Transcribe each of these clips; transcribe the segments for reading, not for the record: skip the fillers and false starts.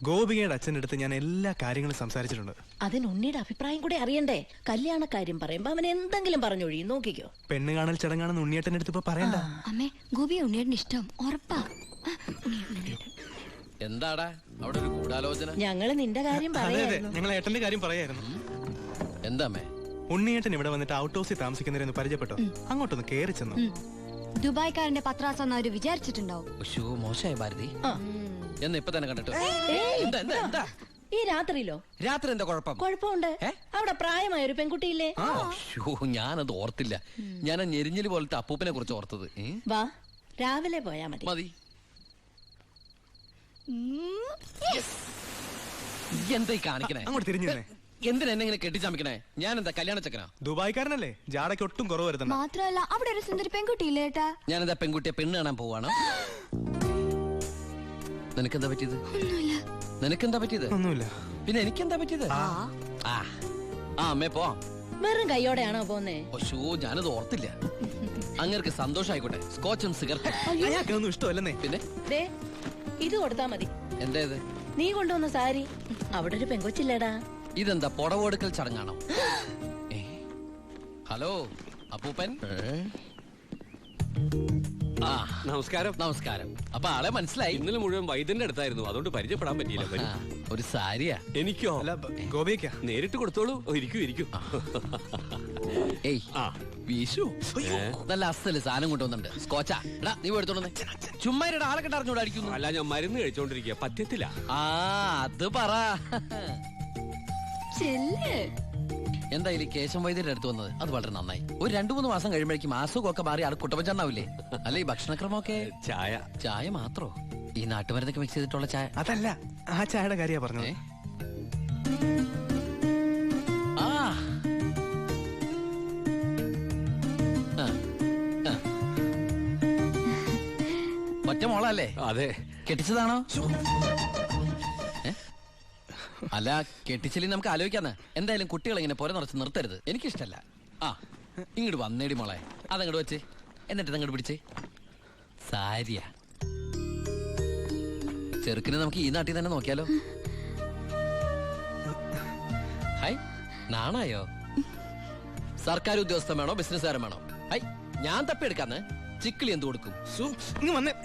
ഗോപികയുടെ അച്ഛൻ്റെ അടുത്ത് ഞാൻ എല്ലാ കാര്യങ്ങളും സംസാരിച്ചിട്ടുണ്ട്. അതിന് ഉണ്ണിയുടെ അഭിപ്രായം കൂടെ അറിയണ്ടേ? കല്യാണ കാര്യം പറയുമ്പോ അവൻ എന്തെങ്കിലും പറഞ്ഞൊഴിയും, നോക്കിക്കോ. പെണ്ണ് കാണൽ ചടങ്ങാണെന്ന് ഉണ്ണിയേട്ടൻ്റെ അടുത്ത് ഇപ്പൊ പറയണ്ട. അമ്മേ, ഗോപി ഉണ്ണിയേട്ടന് ഇഷ്ടം ഉറപ്പാ. എന്താടാ അവിടെ ഒരു ഗൂഢാലോചന? ഞങ്ങള് നിന്റെ കാര്യം പറയായിരുന്നു. ഞങ്ങൾ ഏട്ടന്റെ കാര്യം പറയായിരുന്നു. എന്താമ്മേ? ഉണ്ണിയേട്ടൻ ഇവിടെ വന്നിട്ട് ഔട്ട് ഹൗസിൽ താമസിക്കുന്നവരെന്ന് പരിചയപ്പെട്ടോ? അങ്ങോട്ടൊന്ന് കയറി ചെന്നു. ദുബായ്ക്കാരന്റെ പത്രാസം അവര് വിചാരിച്ചിട്ടുണ്ടാവും. മോശമായി ഭാരതി. എന്നാ ഇപ്പൊ തന്നെ കണ്ടിട്ട് ഈ രാത്രിയിലോ? രാത്രി എന്താ കുഴപ്പം? കുഴപ്പമുണ്ട്. അവിടെ പ്രായമായ ഒരു പെൺകുട്ടിയില്ലേ? ഞാനത് ഓർത്തില്ല. ഞാൻ ഞെരിഞ്ഞില് പോലത്തെ അപ്പൂപ്പനെ കുറിച്ച് ഓർത്തത്. വാ, രാവിലെ പോയാ മതി. മതി. എന്തായി കാണിക്കണേ? അങ്ങോട്ട് തിരിഞ്ഞു തന്നെ. എന്തിനാ എന്നെ ഇങ്ങനെ കെട്ടിച്ചമിക്കണേ? ഞാൻ എന്താ കല്യാണ ചക്കനാ? ദുബായ്ക്കാരനല്ലേ, ജാടയ്ക്ക് ഒട്ടും കുറവ് വരുത്തണ്ട. മാത്രമല്ല അവിടെ ഒരു സുന്ദരി പെൺകുട്ടിയില്ലേ ഏട്ടാ? ഞാനെന്താ പെൺകുട്ടിയെ പെണ്ണ് കാണാൻ പോവാണ്? നിനക്കെന്താ പറ്റിയത്? നിനക്കെന്താ പറ്റിയത്? ഒന്നുമില്ല. പിന്നെ എനിക്കെന്താ പറ്റിയത്? അമ്മേ പോവാം. വെറും കൈയോടെയാണോ പോന്നേ? ഞാനത് ഓർത്തില്ല. അങ്ങർക്ക് സന്തോഷായിക്കോട്ടെ. സ്കോച്ചും സിഗരറ്റും ഒന്നും ഇഷ്ടമല്ലെന്നേ. പിന്നെ ഇത് കൊടുത്താ മതി. എന്താ ഇത്? നീ കൊണ്ടുവന്ന സാരി. അവിടെ ഒരു പെങ്കൊച്ചില്ലേടാ. ഇതെന്താ പുടവെടുക്കൽ ചടങ്ങാണോ? ഹലോ അപ്പൂപ്പൻ. നമസ്കാരം. നമസ്കാരം. അപ്പൊ ആളെ മനസ്സിലായി? ഇന്നലെ മുഴുവൻ വൈദ്യന്റെ അടുത്തായിരുന്നു, അതുകൊണ്ട് പരിചയപ്പെടാൻ പറ്റിയില്ല. ഒരു സാരിയാ? എനിക്കോ? ഗോപിക്കാ. നേരിട്ട് കൊടുത്തോളൂ. ഇരിക്കൂ. ഏയ് വീശു. നല്ല അസല് സാധനം കൊണ്ടുവന്നുണ്ട്. സ്കോച്ചാ. നീ എടുത്തോണ്ട് ചുമ്മാ ആളെ കണ്ടറിഞ്ഞൂടായിരിക്കുന്നു. അല്ല, ഞാൻ മരുന്ന് കഴിച്ചോണ്ടിരിക്കുക, പറ്റത്തില്ല. അത് പറ. എന്തായാലും കേശം വൈദ്യരുടെ അടുത്ത് വന്നത് അത് വളരെ നന്നായി. ഒരു 2-3 മാസം കഴിയുമ്പോഴേക്കും അസുഖമൊക്കെ മാറി ആൾ കുട്ടപ്പഞ്ചാവില്ലേ? അല്ല, ഈ ഭക്ഷണക്രമമൊക്കെ? ചായ മാത്രോ? ഈ നാട്ടുമരുന്നൊക്കെ മിക്സ് ചെയ്തിട്ടുള്ള ചായ? അതല്ല, ആ ചായയുടെ കാര്യ പറഞ്ഞത്. ഒറ്റ മോളല്ലേ? അതെ. കെട്ടിച്ചതാണോ? അല്ല, കെട്ടിച്ചില്ലെങ്കിൽ നമുക്ക് ആലോചിക്കാന്ന്. എന്തായാലും കുട്ടികൾ ഇങ്ങനെ പുര നിറച്ച് നിർത്തരുത്, എനിക്കിഷ്ടല്ല. ഇങ്ങോട്ട് വന്നേടി മോളെ. അതങ്ങോട്ട് വെച്ച്, എന്നിട്ട് അങ്ങോട്ട് പിടിച്ചേ. സാരിയ ചെറുക്കിനെ നമുക്ക് ഈ നാട്ടിൽ തന്നെ നോക്കിയാലോ? ഹായ്, നാണായോ? സർക്കാർ ഉദ്യോഗസ്ഥൻ വേണോ ബിസിനസ്സുകാരൻ വേണോ? ഹൈ, ഞാൻ തപ്പിയെടുക്കാന്ന്. ചിക്കിളി എന്ത് കൊടുക്കും?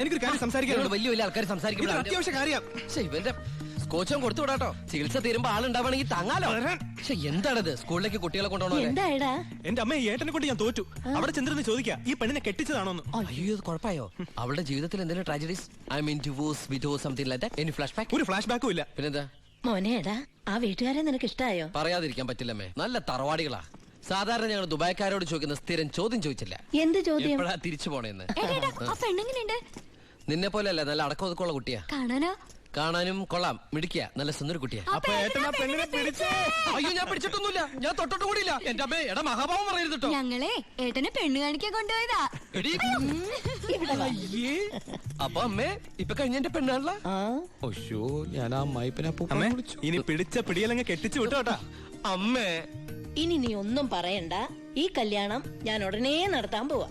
എനിക്കൊരു കാര്യം സംസാരിക്കാൻ. വലിയ വലിയ ആൾക്കാർ സംസാരിക്കുമ്പോൾ അത്യാവശ്യ കാര്യം. ഇവന്റെ സ്കോച്ചും കൊടുത്തു വിടാട്ടോ. ചികിത്സ തീരുമ്പോ ആളുണ്ടാവണമെങ്കിൽ തങ്ങാലോ. പക്ഷെ എന്താണത്? സ്കൂളിലേക്ക് കുട്ടികളെ കൊണ്ടുപോകണോ? എന്റെ അമ്മ ഏട്ടനെ കൊണ്ട് ഞാൻ തോറ്റു. അവിടെ ചെന്നിരുന്ന് ചോദിക്കാ, ഈ പെണ്ണിനെ കെട്ടിച്ചതാണോന്ന്. അയ്യോ, കുഴപ്പമായോ? അവളുടെ ജീവിതത്തിൽ എന്തെങ്കിലും tragedies? I mean divorce, widows, something like that? Any flash back? ഒരു ഫ്ലാഷ് ബാക്കും ഇല്ല. പിന്നെന്താ മോനേടാ, ആ വീട്ടുകാരെ നിനക്ക് ഇഷ്ടായോ? പറയാതിരിക്കാൻ പറ്റില്ലമ്മേ, നല്ല തറവാടികളാ. സാധാരണ ഞങ്ങൾ ദുബായ്ക്കാരോട് ചോദിക്കുന്ന സ്ഥിരം ചോദ്യം ചോദിച്ചില്ല. എന്ത് ചോദ്യം? എപ്പോഴാ തിരിച്ചു പോണേന്ന്. നിന്നെ പോലെ അല്ല, നല്ല അടക്കമൊതുക്കമുള്ള കുട്ടിയാ. കാണാനും കൊള്ളാം, മിടിക്കുക, നല്ല സുന്ദര കുട്ടിയാ. അയ്യോ, ഞാൻ പിടിച്ചിട്ടൊന്നുമില്ല, ഞാൻ തൊട്ടോട്ട് കൂടിയില്ല. എന്റെ അമ്മേ, എടാ മഹാഭാവം പറയരുത്. ഞങ്ങളെ ഏട്ടനെ പെണ്ണ് കാണിക്കാൻ കൊണ്ടുപോയതാ. അപ്പൊ അമ്മേ, ഇപ്പൊ കഴിഞ്ഞ എന്റെ പെണ്ണാണല്ല. ഞാൻ ആ അമ്മായിപ്പനെ ഇനി പിടിച്ച പിടിയലങ്ങ് കെട്ടിച്ചു വിട്ടോട്ടാ. അമ്മേ, ഇനി നീ ഒന്നും പറയണ്ട. ഈ കല്യാണം ഞാൻ ഉടനെ നടത്താൻ പോവാ.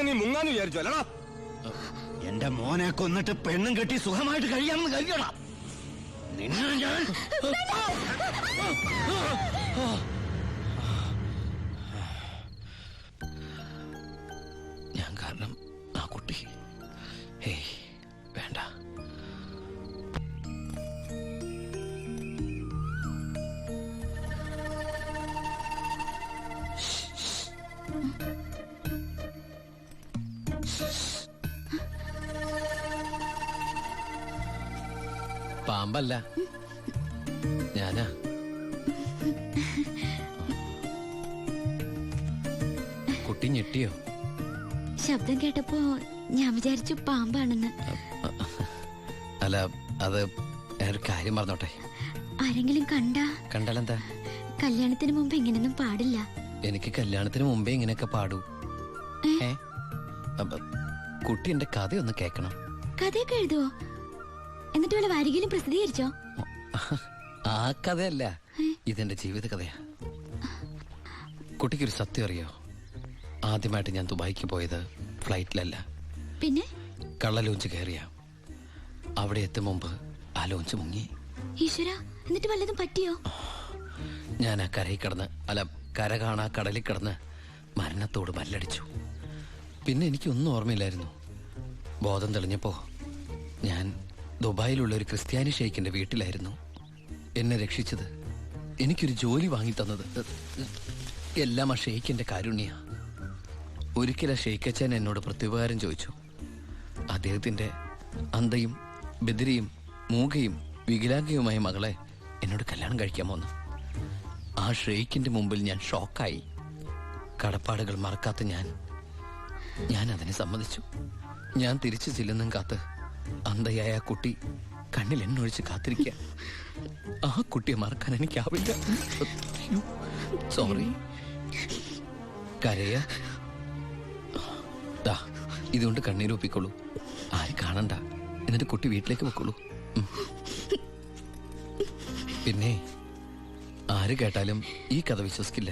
നീ മുങ്ങാന്ന് വിചാരിച്ചു അല്ലടാ? എന്റെ മോനെ കൊന്നിട്ട് പെണ്ണും കെട്ടി സുഖമായിട്ട് കഴിയാമെന്ന് കരുതണം. നിന്നെ ഞാൻ കാരണം ആ കുട്ടി. വേണ്ട. പാമ്പല്ല, ഞാനാ. കുട്ടി ഞെട്ടിയോ? ശബ്ദം കേട്ടപ്പോ ഞാൻ വിചാരിച്ചു പാമ്പാണെന്ന്. അല്ല അത് ഒരു കാര്യം പറഞ്ഞോട്ടെ. ആരെങ്കിലും കണ്ടാലെന്താ? കല്യാണത്തിന് മുമ്പ് ഇങ്ങനെയൊന്നും പാടില്ല. എനിക്ക് കല്യാണത്തിന് മുമ്പേ ഇങ്ങനെയൊക്കെ പാടൂ. അപ്പൊ കുട്ടി എന്റെ കഥയൊന്ന് കേക്കണം. കഥയൊക്കെ എഴുതുവോ? എന്നിട്ട് വല്ല വാരികയിലും പ്രസിദ്ധീകരിച്ചോ? ആ കഥയല്ല, ഇതെന്റെ ജീവിത കഥയാ. കുട്ടിക്കൊരു സത്യം അറിയോ? ആദ്യമായിട്ട് ഞാൻ ദുബായിക്ക് പോയത് ഫ്ലൈറ്റിലല്ല, പിന്നെ കള്ള ലോഞ്ച് കയറിയ. അവിടെ എത്തും മുമ്പ് ആ ലോഞ്ച് മുങ്ങി. ഈശ്വര, എന്നിട്ട് വല്ലതും പറ്റിയോ? ഞാൻ ആ കരയിൽ കിടന്ന്, അല്ല കര കാണാ കടലിൽ കിടന്ന് മരണത്തോട് മല്ലടിച്ചു. പിന്നെ എനിക്കൊന്നും ഓർമ്മയില്ലായിരുന്നു. ബോധം തെളിഞ്ഞപ്പോ ഞാൻ ദുബായിലുള്ള ഒരു ക്രിസ്ത്യാനി ഷെയ്ഖിന്റെ വീട്ടിലായിരുന്നു. എന്നെ രക്ഷിച്ചത്, എനിക്കൊരു ജോലി വാങ്ങി തന്നത് എല്ലാം ആ ഷെയ്ഖിന്റെ കാരുണ്യ. ഒരിക്കൽ ആ ഷെയ്ഖച്ചൻ എന്നോട് പ്രത്യുപകാരം ചോദിച്ചു. അദ്ദേഹത്തിന്റെ അന്ധയും ബദിരിയും മൂകയും വികലാംഗയുമായ മകളെ എന്നോട് കല്യാണം കഴിക്കാമോന്ന്. ആ ഷെയ്ഖിന്റെ മുമ്പിൽ ഞാൻ ഷോക്കായി. കടപ്പാടുകൾ മറക്കാത്ത ഞാൻ അതിനെ സമ്മതിച്ചു. ഞാൻ തിരിച്ചു ചെല്ലുന്നും കാത്ത് അന്ധയായ ആ കുട്ടി കണ്ണിൽ എണ്ണൊഴിച്ച് കാത്തിരിക്കുക. ആ കുട്ടിയെ മറക്കാൻ എനിക്കാവില്ല. സോറി. കരയ ഇതുകൊണ്ട് കണ്ണീരൊപ്പിക്കോളൂ. ആരും കാണണ്ട. എന്നിട്ട് കുട്ടി വീട്ടിലേക്ക് വെക്കോളൂ. പിന്നെ ആര് കേട്ടാലും ഈ കഥ വിശ്വസിക്കില്ല.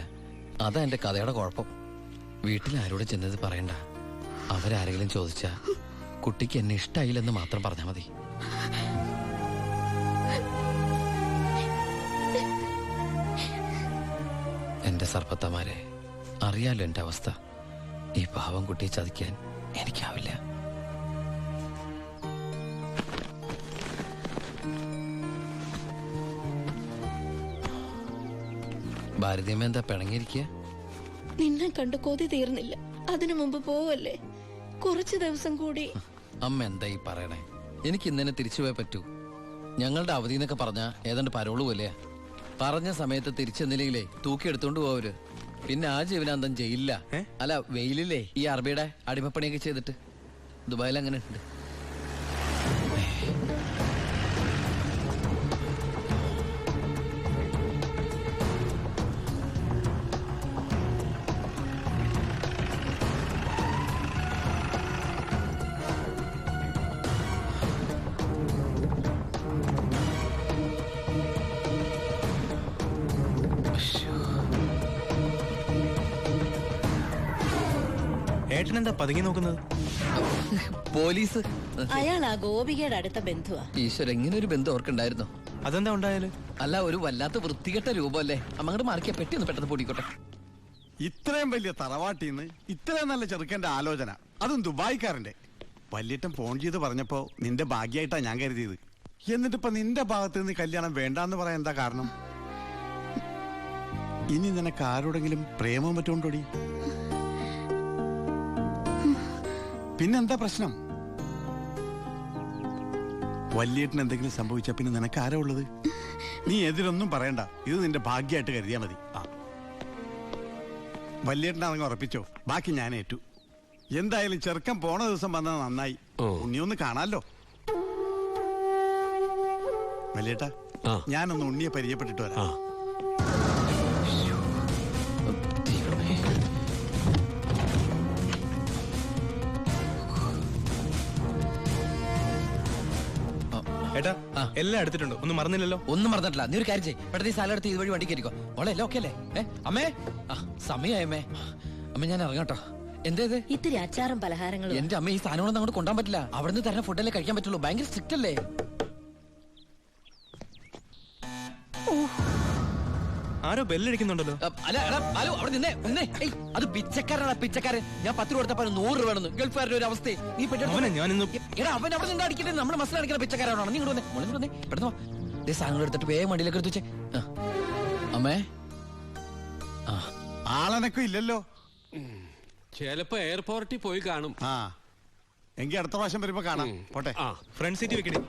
അതാ എന്റെ കഥയുടെ കുഴപ്പം. വീട്ടിൽ ആരോട് ചെന്നത് പറയണ്ട. അവരാരെങ്കിലും ചോദിച്ചാ കുട്ടിക്ക് എന്നെ ഇഷ്ടായില്ലെന്ന് മാത്രം പറഞ്ഞാൽ മതി. എന്റെ സർപ്പത്തമാരെ, അറിയാലോ എന്റെ അവസ്ഥ. ഈ പാവം കുട്ടിയെ ചതിക്കാൻ എനിക്കാവില്ല. ഭാരതീയമ്മ എന്താ പിണങ്ങിയിരിക്കുക? നിന്നെ കണ്ട് കൊതി തീർന്നില്ല. അതിനു മുമ്പ് പോവല്ലേ? കുറച്ചു ദിവസം കൂടി. അമ്മ എന്താ ഈ പറയണേ? എനിക്ക് ഇന്നെ തിരിച്ചു പോയേ പറ്റൂ. ഞങ്ങളുടെ അവധി എന്നൊക്കെ പറഞ്ഞ ഏതാണ്ട് പരോള് പോലെയാ. പറഞ്ഞ സമയത്ത് തിരിച്ചെന്നില്ലെങ്കിലേ തൂക്കി എടുത്തോണ്ട് പോവര്. പിന്നെ ആ ജീവനാന്തം ജയിലില്ല. അല്ല വെയിലില്ലേ ഈ അറബിയുടെ അടിമപ്പണിയൊക്കെ ചെയ്തിട്ട്. ദുബായിൽ അങ്ങനെ ഉണ്ട്. ഏട്ടനെന്താ പതുങ്ങി നോക്കുന്നത്? പോലീസ്. അയാൾ ആ ഗോപികയുടെ അടുത്ത ബന്ധുവാ. ഈശ്വര, ഇങ്ങനെ ഒരു ബന്ധം ഓർക്കുണ്ടായിരുന്നോ? അതെന്താ ഉണ്ടായാലും? അല്ല, ഒരു വല്ലാത്ത വൃത്തികെട്ട രൂപമല്ലേ. അമ്മങ്ങോട്ട് മാറിക്കാ പെട്ടി ഒന്ന് പെട്ടെന്ന് പൊടിക്കോട്ടെ. ഇത്രയും വലിയ തറവാട്ടിന്ന് ഇത്രയും നല്ല ചെറുക്കന്റെ ആലോചന, അതും ദുബായിക്കാരന്റെ. വല്യേട്ടൻ ഫോൺ ചെയ്ത് പറഞ്ഞപ്പോ നിന്റെ ഭാഗ്യായിട്ടാ ഞാൻ കരുതിയത്. എന്നിട്ടിപ്പോ നിന്റെ ഭാഗത്ത് നിന്ന് കല്യാണം വേണ്ടാന്ന് പറയാൻ എന്താ കാരണം? ഇനി നിനക്ക് ആരോടെങ്കിലും പ്രേമം പറ്റുകൊണ്ടോടി? പിന്നെന്താ പ്രശ്നം? വല്യേട്ടന് എന്തെങ്കിലും സംഭവിച്ചാ പിന്നെ നിനക്ക് ആരാ ഉള്ളത്? നീ എതിരൊന്നും പറയണ്ട. ഇത് നിന്റെ ഭാഗ്യമായിട്ട് കരുതിയാ മതി. വല്യേട്ടനാണെങ്കിൽ ഉറപ്പിച്ചോ, ബാക്കി ഞാൻ ഏറ്റു. എന്തായാലും ചെറുക്കൻ പോണ ദിവസം വന്നത് നന്നായി. ഉണ്ണിയൊന്ന് കാണാലോ. വല്യേട്ടാ, ഞാനൊന്ന് ഉണ്ണിയെ പരിചയപ്പെട്ടിട്ട് വരാം. ഏട്ടാ, എല്ലാം എടുത്തിട്ടുണ്ടോ? ഒന്നും മറന്നില്ലല്ലോ? ഒന്നും മറന്നിട്ടില്ല. നീ ഒരു കാര്യം ചെയ്യ്, പെട്ടെന്ന് ഈ സാലം എടുത്ത് ഇതുവഴി വണ്ടി കയറിക്കോ. മോളെ എല്ലാം ഓക്കെ അല്ലേ? അമ്മേ, സമയമായമ്മേ. അമ്മ ഞാൻ ഇറങ്ങാട്ടോ. എന്തേത്? ഇത്തിരി അച്ചാറും പലഹാരങ്ങളും. എന്റെ അമ്മ ഈ സാധനങ്ങളൊന്നും അങ്ങോട്ട് കൊണ്ടാൻ പറ്റില്ല. അവിടുന്ന് തരുന്ന ഫുഡല്ലേ കഴിക്കാൻ പറ്റുള്ളൂ. ഭയങ്കര സ്ട്രിക്റ്റ് അല്ലേ? ആരോ ബെല്ലടിക്കുന്നുണ്ടല്ലോ. അല്ല ഹലോ, അവിടെ നിന്നേ ഒന്നേ. അത് പിച്ചക്കാരനാണ്, പിച്ചക്കാരൻ. ഞാൻ 10 രൂപ കൊടുത്തപ്പോ 100 രൂപ വേണമെന്ന്. ഗൾഫുകാരുടെ ഒരു അവസ്ഥ നീ ഞാനിന്ന് എടാ, അവൻ അവിടെ നിന്ന് അടിക്കട്ടെ. നമ്മുടെ മസിൽ അടിക്കുന്ന പിച്ചക്കാരാണോ? നീ ഇങ്ങോട്ട് വന്നേ, പെട്ടെന്ന് സാധനങ്ങൾ എടുത്തിട്ട് വേഗം വണ്ടിയിലേക്ക് എടുത്ത് വെച്ചേ. അമ്മേ, ആളനക്കും ഇല്ലല്ലോ. ചിലപ്പോ എയർപോർട്ടിൽ പോയി കാണും. എങ്കിൽ അടുത്ത പ്രാവശ്യം വരുമ്പോ കാണാം. പോട്ടെ. ഫ്രണ്ട് സീറ്റ് വെക്കണേ.